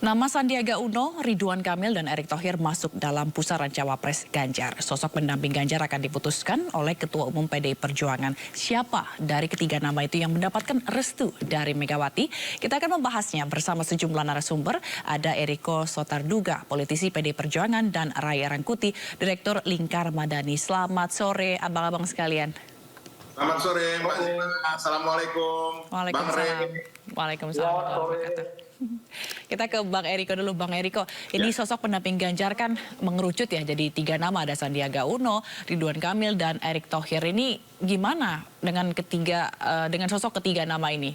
Nama Sandiaga Uno, Ridwan Kamil, dan Erick Thohir masuk dalam pusaran cawapres Ganjar. Sosok pendamping Ganjar akan diputuskan oleh Ketua Umum PDI Perjuangan. Siapa dari ketiga nama itu yang mendapatkan restu dari Megawati? Kita akan membahasnya bersama sejumlah narasumber. Ada Eriko Sotarduga, politisi PDI Perjuangan, dan Ray Rangkuti, Direktur Lingkar Madani. Selamat sore, abang-abang sekalian. Selamat sore, Mbak Zina. Assalamualaikum. Waalaikumsalam. Waalaikumsalam. Kita ke Bang Eriko dulu. Bang Eriko, ini sosok pendamping Ganjar kan mengerucut ya jadi tiga nama, ada Sandiaga Uno, Ridwan Kamil, dan Erick Thohir. Ini gimana dengan sosok ketiga nama ini?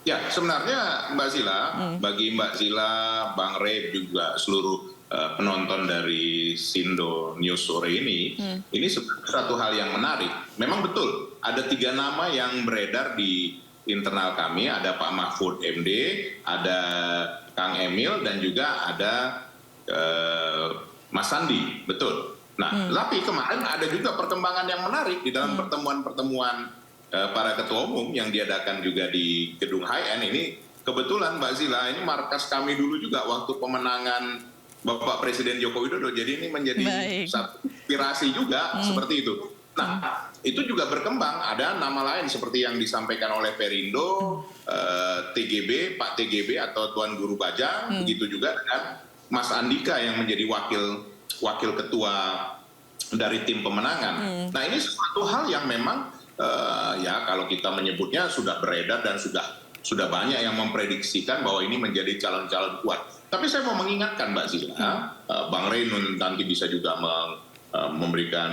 Ya, sebenarnya Mbak Zila, bagi Mbak Zila, Bang Rey, juga seluruh penonton dari Sindo News sore ini satu hal yang menarik. Memang betul, ada tiga nama yang beredar di internal kami, ada Pak Mahfud MD, ada Kang Emil, dan juga ada Mas Sandi, betul. Nah, tapi kemarin ada juga perkembangan yang menarik di dalam pertemuan-pertemuan para ketua umum yang diadakan juga di Gedung HN ini. Kebetulan Mbak Zila, ini markas kami dulu juga waktu pemenangan Bapak Presiden Joko Widodo, jadi ini menjadi satu inspirasi juga seperti itu. Nah, itu juga berkembang, ada nama lain seperti yang disampaikan oleh Perindo, TGB, Pak TGB atau Tuan Guru Bajang, begitu juga dengan Mas Andika yang menjadi wakil ketua dari tim pemenangan. Nah, ini suatu hal yang memang ya kalau kita menyebutnya sudah beredar dan sudah banyak yang memprediksikan bahwa ini menjadi calon-calon kuat. Tapi saya mau mengingatkan Mbak Zila, Bang Rey nanti bisa juga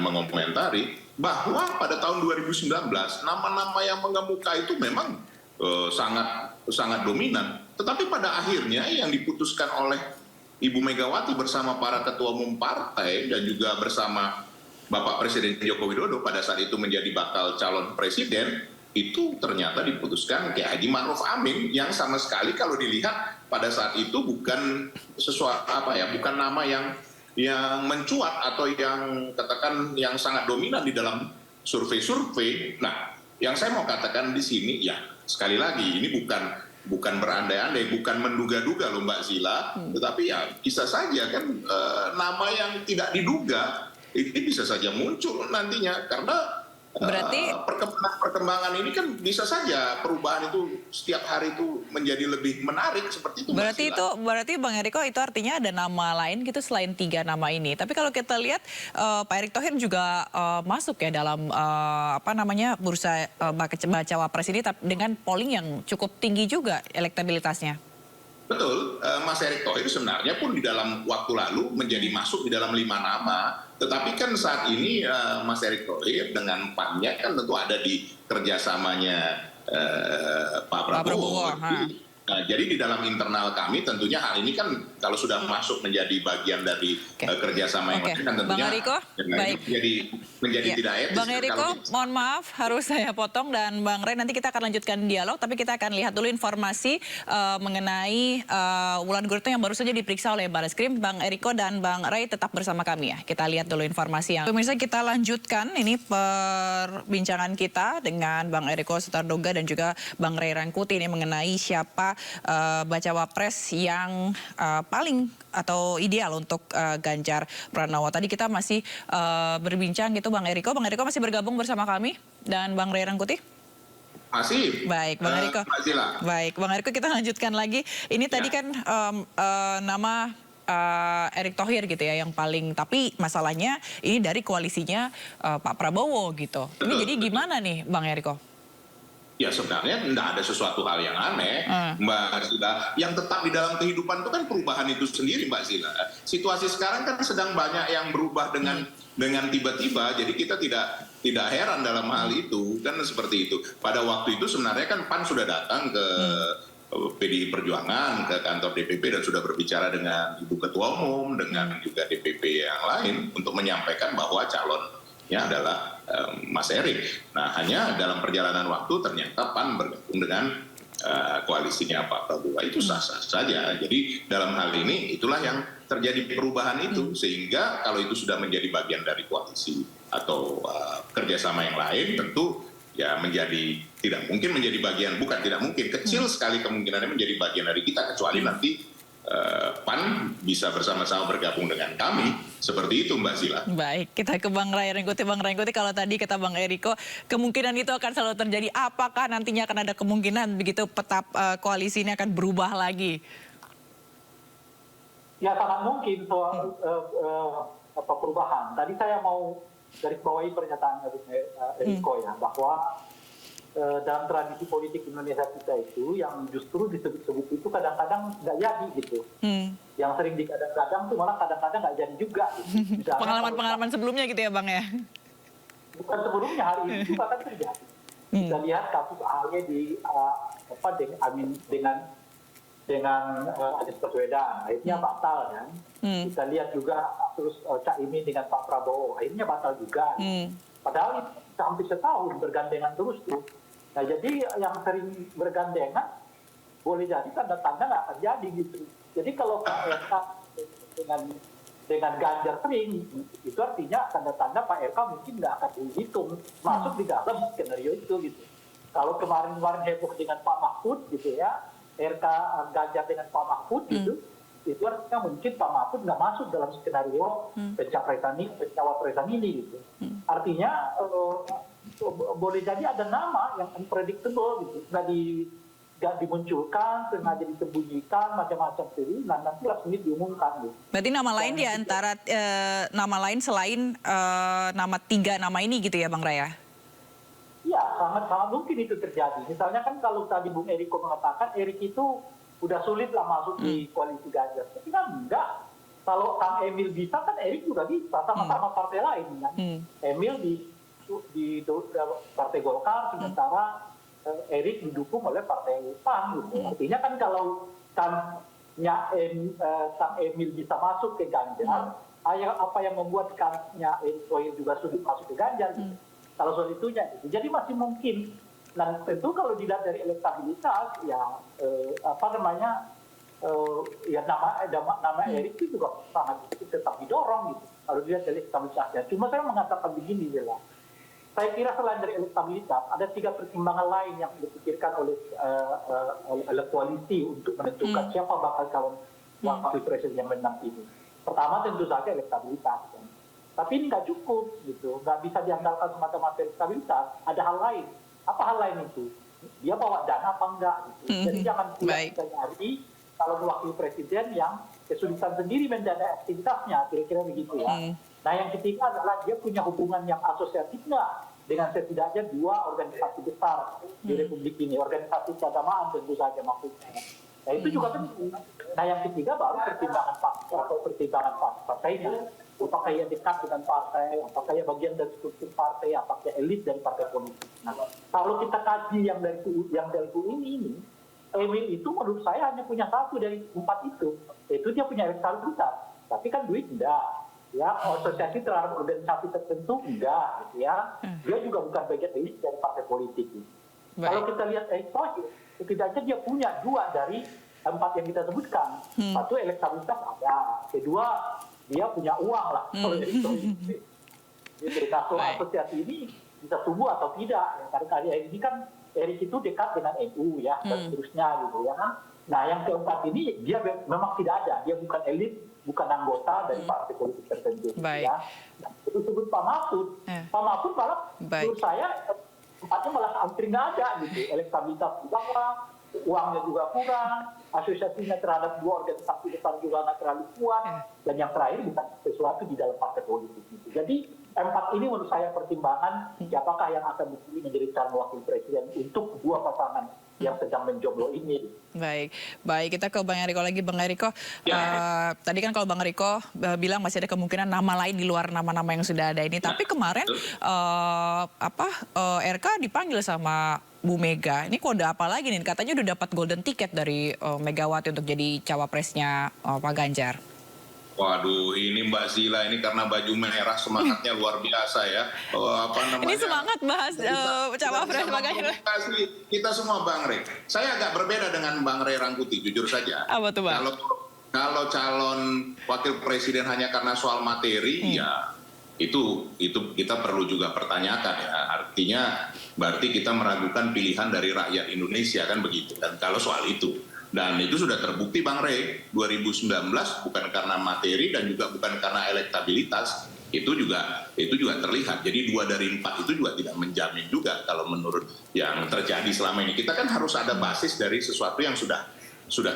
mengomentari bahwa pada tahun 2019 nama-nama yang mengemuka itu memang sangat dominan. Tetapi pada akhirnya yang diputuskan oleh Ibu Megawati bersama para ketua umum partai dan juga bersama Bapak Presiden Joko Widodo pada saat itu menjadi bakal calon presiden, itu ternyata diputuskan Kiai Haji Ma'ruf Amin yang sama sekali kalau dilihat pada saat itu bukan bukan nama yang mencuat atau yang katakan yang sangat dominan di dalam survei-survei. Nah, yang saya mau katakan di sini ya sekali lagi ini bukan berandai-andai, bukan menduga-duga loh Mbak Zila, tetapi ya bisa saja kan nama yang tidak diduga ini bisa saja muncul nantinya karena berarti perkembangan ini kan bisa saja perubahan itu setiap hari itu menjadi lebih menarik seperti itu. Berarti Bang Eriko itu artinya ada nama lain gitu selain tiga nama ini. Tapi kalau kita lihat Pak Erick Thohir juga masuk ya dalam bursa bacawa pres ini dengan polling yang cukup tinggi juga elektabilitasnya. Betul, Mas Erick Thohir sebenarnya pun di dalam waktu lalu menjadi masuk di dalam 5 nama, tetapi kan saat ini Mas Erick Thohir dengan PAN-nya kan tentu ada di kerjasamanya Pak Prabowo. Nah, jadi di dalam internal kami tentunya hal ini kan kalau sudah masuk menjadi bagian dari kerjasama yang lain kan tentunya Bang Eriko, menjadi tidak etis. Bang Eriko, mohon maaf harus saya potong, dan Bang Rey nanti kita akan lanjutkan dialog, tapi kita akan lihat dulu informasi mengenai Wulan Guritno yang baru saja diperiksa oleh Barreskrim. Bang Eriko dan Bang Rey tetap bersama kami ya. Kita lihat dulu informasi yang pemirsa, kita lanjutkan ini perbincangan kita dengan Bang Eriko Sotarduga dan juga Bang Ray Rangkuti ini mengenai siapa bacawa pres yang paling atau ideal untuk Ganjar Pranowo. Tadi kita masih berbincang gitu Bang Eriko. Bang Eriko masih bergabung bersama kami dan Bang Ray Rangkuti. Masih. Baik, Bang Eriko. Baik, Bang Eriko, kita lanjutkan lagi. Ini tadi kan nama Erick Thohir gitu ya yang paling, tapi masalahnya ini dari koalisinya Pak Prabowo gitu. Ini jadi gimana nih Bang Eriko? Ya sebenarnya tidak ada sesuatu hal yang aneh, Mbak Zila. Yang tetap di dalam kehidupan itu kan perubahan itu sendiri, Mbak Zila. Situasi sekarang kan sedang banyak yang berubah dengan tiba-tiba, jadi kita tidak heran dalam hal itu, kan seperti itu. Pada waktu itu sebenarnya kan PAN sudah datang ke PDI Perjuangan, ke kantor DPP dan sudah berbicara dengan Ibu Ketua Umum, dengan juga DPP yang lain untuk menyampaikan bahwa calonnya adalah Mas Erick. Nah, hanya dalam perjalanan waktu ternyata PAN bergabung dengan koalisinya Pak Prabowo. Itu sah-sah saja. Jadi dalam hal ini itulah yang terjadi perubahan itu, sehingga kalau itu sudah menjadi bagian dari koalisi atau kerjasama yang lain, tentu ya tidak mungkin menjadi bagian, bukan tidak mungkin, kecil sekali kemungkinannya menjadi bagian dari kita, kecuali nanti PAN bisa bersama-sama bergabung dengan kami. Seperti itu Mbak Zila. Baik, kita ke Bang Ray Rangkuti. Bang Rangkuti, kalau tadi kata Bang Eriko, kemungkinan itu akan selalu terjadi. Apakah nantinya akan ada kemungkinan begitu peta koalisi ini akan berubah lagi? Ya sangat mungkin soal perubahan. Tadi saya mau garis bawahi pernyataan Eriko ya, bahwa dalam tradisi politik Indonesia kita itu yang justru disebut-sebut itu kadang-kadang nggak jadi gitu. Yang sering digadang-gadang tuh malah kadang-kadang nggak jadi juga. Gitu. Pengalaman-pengalaman sebelumnya gitu ya Bang ya? Bukan sebelumnya, hari ini juga kan terjadi. Kita lihat kasus AHY dengan Anies Baswedan, akhirnya batal kan. Kita lihat juga kasus Cak Imin dengan Pak Prabowo, akhirnya batal juga. Padahal itu hampir setahun bergandengan terus tuh. Nah jadi yang sering bergandengan boleh jadi tanda-tanda nggak akan jadi gitu. Jadi kalau Pak RK dengan Ganjar sering, itu artinya tanda-tanda Pak RK mungkin nggak akan dihitung masuk di dalam skenario itu gitu. Kalau kemarin-kemarin heboh dengan Pak Mahfud gitu ya, RK Ganjar dengan Pak Mahfud gitu, itu artinya mungkin Pak Mahfud nggak masuk dalam skenario pencawapresan ini gitu. Artinya boleh jadi ada nama yang unpredictable gitu, nggak dimunculkan, sengaja disembunyikan, macam-macam pilihan, nanti langsung diumumkan gitu. Berarti nama lain di antara nama lain selain nama 3 nama ini gitu ya Bang Raya? Iya, sangat mungkin itu terjadi. Misalnya kan kalau tadi Bung Eriko mengatakan Erik itu udah sulit lah masuk di koalisi Ganjar. Tapi kan enggak. Kalau Kang Emil bisa kan Erik juga bisa, sama-sama partai lain kan. Emil di Partai Golkar, sementara Erik didukung oleh Partai PAN gitu. Artinya kan kalau Kang Emil bisa masuk ke Ganjar, apa yang membuat Kangnya Erick juga sulit masuk ke Ganjar gitu. Kalau soal itunya gitu. Jadi masih mungkin. Dan tentu kalau dilihat dari elektabilitas ya nama Erik itu juga sangat tetap didorong gitu. Kalau dilihat dari elektabilitasnya. Cuma saya mengatakan begini jelas. Saya kira selain dari elektabilitas, ada 3 pertimbangan lain yang dipikirkan oleh koalisi untuk menentukan siapa bakal calon wakil presiden yang menang ini. Pertama tentu saja elektabilitas. Kan. Tapi ini nggak cukup, gitu. Nggak bisa diandalkan semata-mata elektabilitas. Ada hal lain. Apa hal lain itu? Dia bawa dana apa enggak? Gitu. Jadi jangan kita nyari calon wakil presiden yang kesulitan sendiri mendanai aktivitasnya, kira-kira begitu ya. Nah yang ketiga adalah dia punya hubungan yang asosiatif nggak dengan setidaknya 2 organisasi besar di Republik ini, organisasi keagamaan tentu saja maksudnya. Nah itu juga penting. Nah yang ketiga baru pertimbangan partainya. Apakah ia dekat dengan partai, apakah ia bagian dari struktur partai, apakah elit dari partai politik. Nah kalau kita kaji yang dari ini, Emil itu menurut saya hanya punya 1 dari 4 itu. Itu dia punya elektabilitas. Tapi kan duit enggak. Ya, asosiasi terhadap organisasi tertentu enggak, gitu ya. Dia juga bukan bagian elit dari partai politik. Gitu. Kalau kita lihat setidaknya dia punya 2 dari 4 yang kita sebutkan. 1 elektabilitas ada, kedua dia punya uang lah. Kalau jadi asosiasi ini bisa tumbuh atau tidak. Karena ini kan Erik itu dekat dengan NU ya dan seterusnya gitu ya kan. Nah yang keempat ini dia memang tidak ada, dia bukan elit, bukan anggota dari partai politik tertentu. Ya. Nah, itu sebut Pak Mahfud. Pak Mahfud malah menurut saya tempatnya malah hampir nggak ada gitu. Elektabilitas kurang, uangnya juga kurang, asosiasinya terhadap 2 organisasi besar juga nggak terlalu kuat, dan yang terakhir bukan sesuatu di dalam partai politik. Gitu. Jadi 4 ini menurut saya pertimbangan siapakah yang akan dipilih menjadi calon wakil presiden untuk 2 pasangan yang sedang menjomblo ini. Baik, kita ke Bang Eriko lagi. Bang Eriko, tadi kan kalau Bang Eriko bilang masih ada kemungkinan nama lain di luar nama-nama yang sudah ada ini. Tapi kemarin RK dipanggil sama Bu Mega. Ini kode apa lagi nih? Katanya udah dapat golden ticket dari Megawati untuk jadi cawapresnya Pak Ganjar. Waduh, ini Mbak Zila ini karena baju merah semangatnya luar biasa ya. Ini semangat bahas cawapres Pak Ganjar. Kita semua Bang Rey. Saya agak berbeda dengan Bang Ray Rangkuti, jujur saja. Apa tuh Bang? Kalau calon wakil presiden hanya karena soal materi, ya itu kita perlu juga pertanyakan ya. Artinya berarti kita meragukan pilihan dari rakyat Indonesia kan begitu kan kalau soal itu. Dan itu sudah terbukti Bang Rey, 2019 bukan karena materi dan juga bukan karena elektabilitas, itu juga terlihat. Jadi 2 dari 4 itu juga tidak menjamin juga kalau menurut yang terjadi selama ini. Kita kan harus ada basis dari sesuatu yang sudah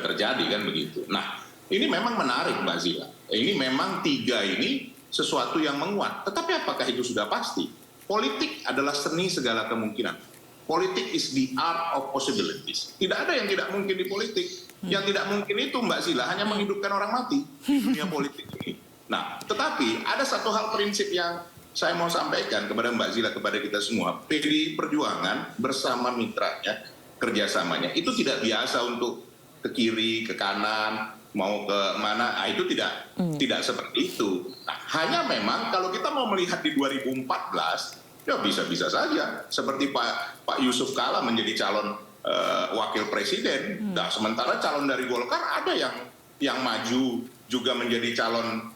terjadi kan begitu. Nah, ini memang menarik Mbak Zila. Ini memang 3 ini sesuatu yang menguat. Tetapi apakah itu sudah pasti? Politik adalah seni segala kemungkinan. Politik is the art of possibilities. Tidak ada yang tidak mungkin di politik. Yang tidak mungkin itu Mbak Zila hanya menghidupkan orang mati di dunia politik ini. Nah, tetapi ada satu hal prinsip yang saya mau sampaikan kepada Mbak Zila, kepada kita semua. PDI Perjuangan bersama mitranya, kerjasamanya, itu tidak biasa untuk ke kiri, ke kanan, mau ke mana, itu tidak seperti itu. Nah, hanya memang kalau kita mau melihat di 2014, ya bisa-bisa saja seperti Pak Yusuf Kala menjadi calon wakil presiden. Nah, sementara calon dari Golkar ada yang maju juga menjadi calon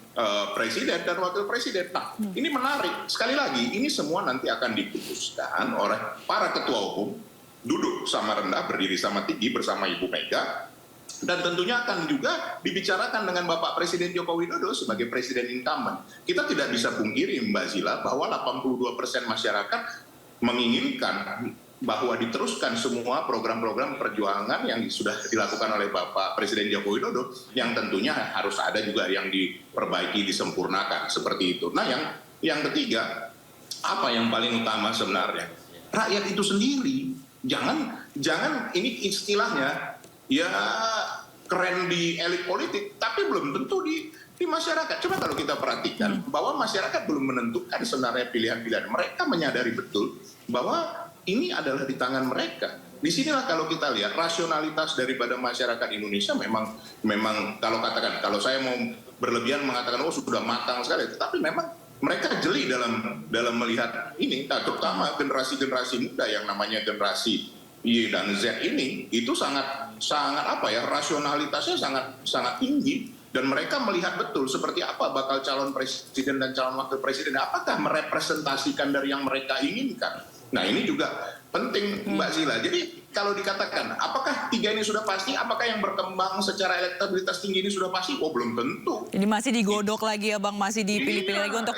presiden dan wakil presiden. Nah, ini menarik. Sekali lagi, ini semua nanti akan diputuskan oleh para ketua umum, duduk sama rendah, berdiri sama tinggi bersama Ibu Mega, dan tentunya akan juga dibicarakan dengan Bapak Presiden Joko Widodo sebagai Presiden incumbent. Kita tidak bisa pungkiri Mbak Zila bahwa 82% masyarakat menginginkan bahwa diteruskan semua program-program perjuangan yang sudah dilakukan oleh Bapak Presiden Joko Widodo, yang tentunya harus ada juga yang diperbaiki, disempurnakan, seperti itu. Nah, yang ketiga, apa yang paling utama sebenarnya? Rakyat itu sendiri. Jangan ini istilahnya, ya keren di elit politik, tapi belum tentu di masyarakat. Coba kalau kita perhatikan bahwa masyarakat belum menentukan sebenarnya pilihan-pilihan. Mereka menyadari betul bahwa ini adalah di tangan mereka. Disinilah kalau kita lihat rasionalitas daripada masyarakat Indonesia memang kalau saya mau berlebihan mengatakan sudah matang sekali, tetapi memang mereka jeli dalam melihat ini, terutama generasi-generasi muda yang namanya generasi Y dan Z ini, itu sangat rasionalitasnya sangat tinggi, dan mereka melihat betul seperti apa bakal calon presiden dan calon wakil presiden, apakah merepresentasikan dari yang mereka inginkan. Nah, ini juga penting Mbak Zila. Jadi kalau dikatakan apakah 3 ini sudah pasti, apakah yang berkembang secara elektabilitas tinggi ini sudah pasti? Belum tentu. Jadi masih digodok lagi ya Bang, masih dipilih-pilih lagi untuk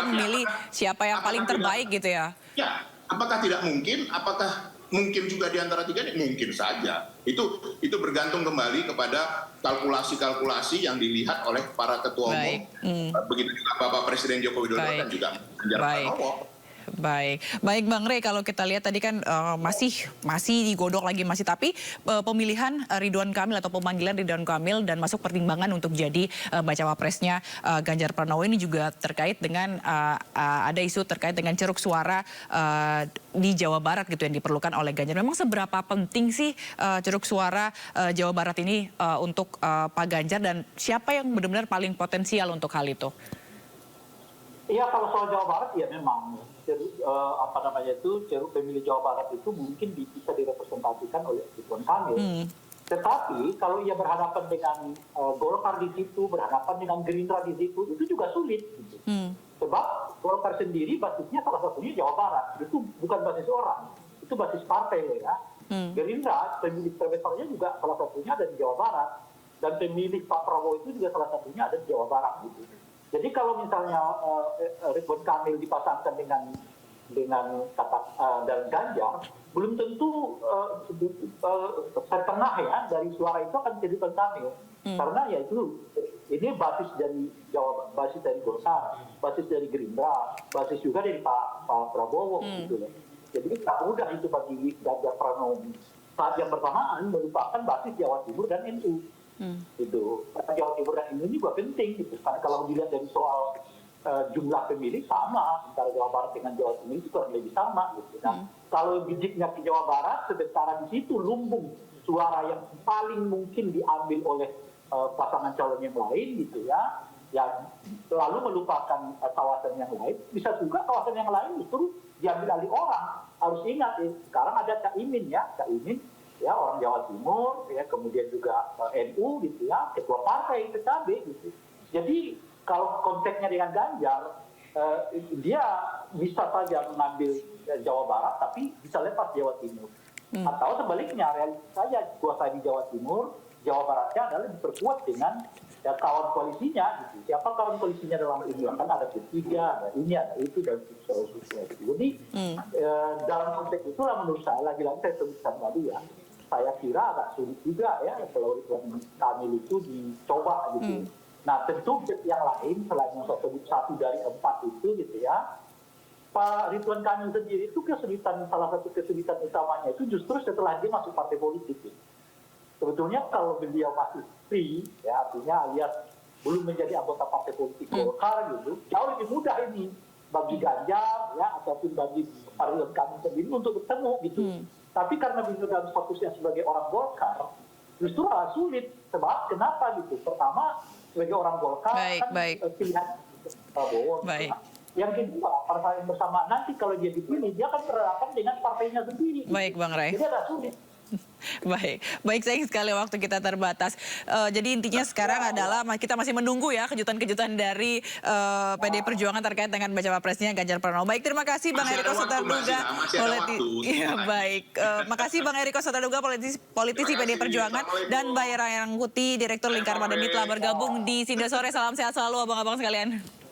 memilih siapa yang paling terbaik gitu ya? Ya, apakah tidak mungkin? Apakah mungkin juga di antara 3 ini? Mungkin saja. Itu bergantung kembali kepada kalkulasi-kalkulasi yang dilihat oleh para ketua umum. Begitu juga Bapak Presiden Joko Widodo dan juga Ganjar Pranowo. Baik Bang Rey, kalau kita lihat tadi kan masih digodok lagi tapi pemilihan Ridwan Kamil atau pemanggilan Ridwan Kamil dan masuk pertimbangan untuk jadi bacawa presnya Ganjar Pranowo ini juga terkait dengan ada isu terkait dengan ceruk suara di Jawa Barat gitu yang diperlukan oleh Ganjar. Memang seberapa penting sih ceruk suara Jawa Barat ini untuk Pak Ganjar, dan siapa yang benar-benar paling potensial untuk hal itu? Iya, kalau soal Jawa Barat ya memang ceruk pemilih Jawa Barat itu mungkin bisa direpresentasikan oleh Ridwan Kamil. Tetapi kalau ia berhadapan dengan Golkar di situ, berhadapan dengan Gerindra di situ, itu juga sulit. Gitu. Sebab Golkar sendiri basisnya salah satunya Jawa Barat. Itu bukan basis orang, itu basis partai ya. Gerindra pemilih terbesarnya juga salah satunya ada di Jawa Barat, dan pemilih Pak Prabowo itu juga salah satunya ada di Jawa Barat. Gitu. Jadi kalau misalnya Ridwan Kamil dipasangkan dengan Ganjar, belum tentu setengah ya dari suara itu akan jadi Ridwan Kamil, karena ya itu ini basis dari Golkar, basis dari Gerindra, basis juga dari Pak Prabowo gitu loh. Jadi tak mudah itu bagi Ganjar Pranowo. Saat yang bersamaan merupakan basis Jawa Timur dan NU. Itu Jawa Timur dan ini juga penting gitu, karena kalau dilihat dari soal jumlah pemilih sama antara Jawa Barat dengan Jawa Timur itu kurang lebih sama gitu. Nah, kalau bidiknya ke Jawa Barat, sementara di situ lumbung suara yang paling mungkin diambil oleh pasangan calon yang lain gitu ya, yang lalu melupakan kawasan yang lain. Bisa juga kawasan yang lain justru diambil alih orang. Harus ingat sekarang ada Cak Imin ya, orang Jawa Timur, ya, kemudian juga NU gitu ya, ketua partai PKB gitu. Jadi kalau konteksnya dengan Ganjar, dia bisa saja mengambil Jawa Barat, tapi bisa lepas Jawa Timur. Atau sebaliknya, realitas saja kuasa di Jawa Timur, Jawa Baratnya adalah diperkuat dengan ya, kawan koalisinya. Gitu. Siapa kawan koalisinya dalam ini? Kan ada P3, ada ini, ada itu, dan seterusnya. Gitu. Jadi dalam konteks itulah menurut saya, lagi-lagi saya sebutkan tadi ya, saya kira agak sulit juga ya kalau Ridwan Kamil itu dicoba gitu. Nah tentu yang lain selain yang saya sebut 1 dari 4 itu gitu ya, Pak Ridwan Kamil sendiri itu salah satu kesulitan utamanya itu justru setelah dia masuk partai politik. Gitu. Sebetulnya kalau beliau masih free, ya artinya alias belum menjadi anggota partai politik Golkar gitu, jauh lebih mudah ini bagi Ganjar ya ataupun bagi Pak Ridwan Kamil sendiri untuk bertemu gitu. Tapi karena beliau dalam statusnya sebagai orang Golkar, justru sulit. Sebab kenapa gitu? Pertama sebagai orang Golkar pilihan Prabowo. Baik. Yang kedua, pada saat yang bersamaan nanti kalau dia dipilih, dia akan berhadapan dengan partainya sendiri. Baik, Bang Ray. Jadi agak sulit. Baik sayang sekali waktu kita terbatas. Jadi intinya sekarang adalah kita masih menunggu ya kejutan-kejutan dari PD Perjuangan terkait dengan baca presnya Ganjar Pranowo. Baik, terima kasih Bang Eriko Sotarduga. Baik, makasih Bang Eriko Sotarduga, politisi PD Perjuangan, dan Mbak Ira Rangkuti, Direktur Lingkar Madani telah bergabung di Sinda Sore. Salam sehat selalu abang-abang sekalian.